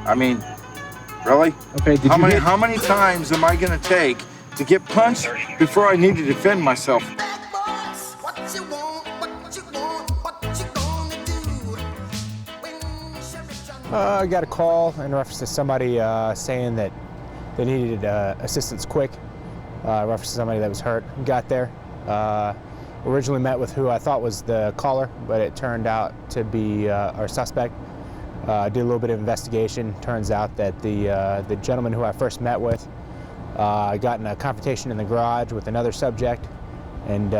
I mean, really? Okay, How many times am I gonna take to get punched before I need to defend myself? I got a call in reference to somebody saying that they needed assistance quick, reference to somebody that was hurt. Got there. Originally met with who I thought was the caller, but it turned out to be our suspect. Did a little bit of investigation. Turns out that the gentleman who I first met with got in a confrontation in the garage with another subject and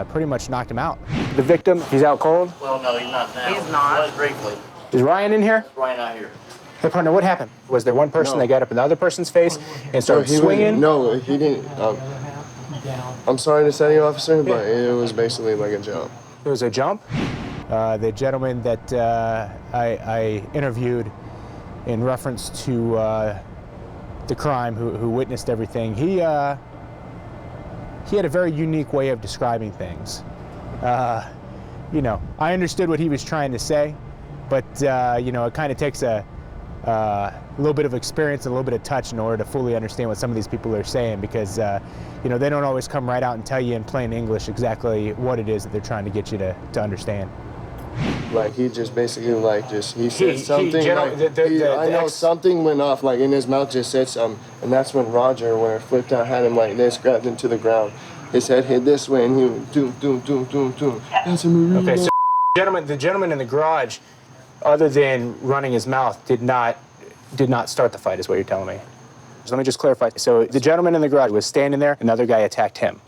pretty much knocked him out. The victim, he's out cold? Well, no, he's not now. He's not. He was briefly. Is Ryan in here? Ryan out here. Hey, partner, what happened? Was there one person that got up in the other person's face and started swinging? No, he didn't. I'm sorry to say, officer, but it was basically like a jump. It was a jump? The gentleman that I interviewed in reference to the crime, who witnessed everything, he had a very unique way of describing things. You know, I understood what he was trying to say, but you know, it kind of takes a little bit of experience, a little bit of touch in order to fully understand what some of these people are saying, because you know, they don't always come right out and tell you in plain English exactly what it is that they're trying to get you to understand. Like, he just basically, like, he said something, I know something went off, like, in his mouth, just said something, and that's when Roger, when it flipped out, had him like this, grabbed him to the ground. His head hit this way, and he went, doom, doom, doom, doom, doom. That's a Marine. Okay, so the gentleman in the garage, other than running his mouth, did not start the fight, is what you're telling me. So let me just clarify. So the gentleman in the garage was standing there, another guy attacked him.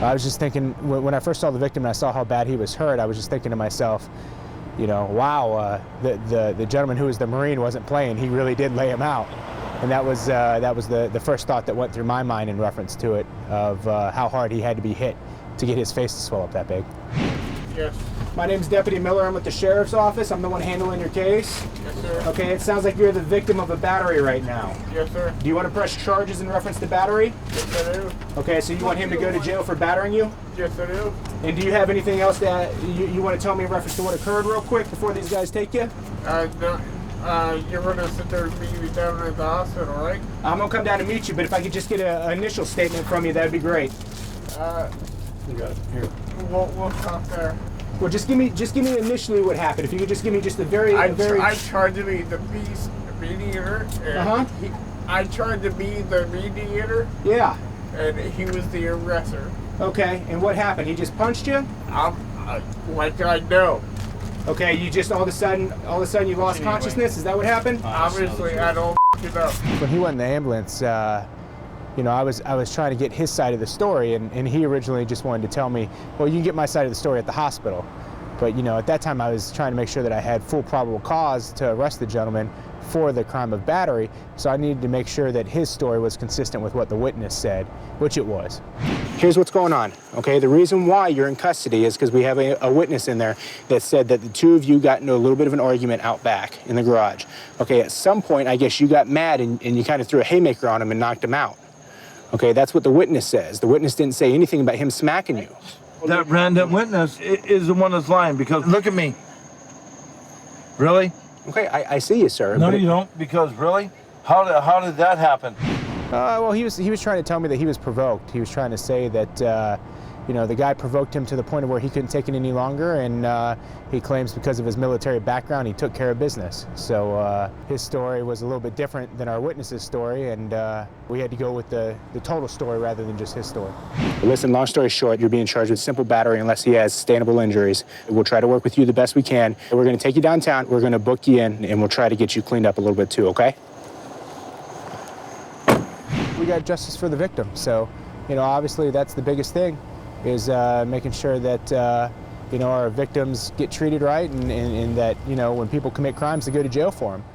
I was just thinking, when I first saw the victim and I saw how bad he was hurt, I was just thinking to myself, you know, wow, the gentleman who was the Marine wasn't playing. He really did lay him out. And that was the first thought that went through my mind in reference to it, of how hard he had to be hit to get his face to swell up that big. Yes. My name's Deputy Miller. I'm with the Sheriff's Office. I'm the one handling your case. Yes, sir. Okay, it sounds like you're the victim of a battery right now. Yes, sir. Do you want to press charges in reference to battery? Yes, I do. Okay, so you want him to go to jail for battering you? Yes, I do. And do you have anything else that you want to tell me in reference to what occurred real quick before these guys take you? No, you're going to sit there and meet me down at the hospital, right? I'm going to come down and meet you, but if I could just get an initial statement from you, that'd be great. You got it. Here. We'll stop there. Well, just give me initially what happened. If you could just give me just I tried to be the mediator. I tried to be the mediator. Yeah. And he was the aggressor. Okay, and what happened? He just punched you? Like I know. Okay, you just all of a sudden you lost consciousness? Is that what happened? Obviously, I don't it up. When he went in the ambulance, you know, I was trying to get his side of the story, and he originally just wanted to tell me, well, you can get my side of the story at the hospital. But, you know, at that time I was trying to make sure that I had full probable cause to arrest the gentleman for the crime of battery, so I needed to make sure that his story was consistent with what the witness said, which it was. Here's what's going on, okay? The reason why you're in custody is because we have a witness in there that said that the two of you got into a little bit of an argument out back in the garage. Okay, at some point, I guess you got mad and you kind of threw a haymaker on him and knocked him out. Okay, that's what the witness says. The witness didn't say anything about him smacking you. That random witness is the one that's lying, because look at me. Really? Okay, I see you, sir. No, you don't, because really? How did that happen? Well, he was trying to tell me that he was provoked. He was trying to say that, you know, the guy provoked him to the point of where he couldn't take it any longer, and he claims because of his military background, he took care of business. So his story was a little bit different than our witness's story, and we had to go with the total story rather than just his story. Listen, long story short, you're being charged with simple battery unless he has sustainable injuries. We'll try to work with you the best we can. We're going to take you downtown, we're going to book you in, and we'll try to get you cleaned up a little bit too, okay? We got justice for the victim, so, you know, obviously that's the biggest thing, is making sure that, you know, our victims get treated right, and that, you know, when people commit crimes, they go to jail for them.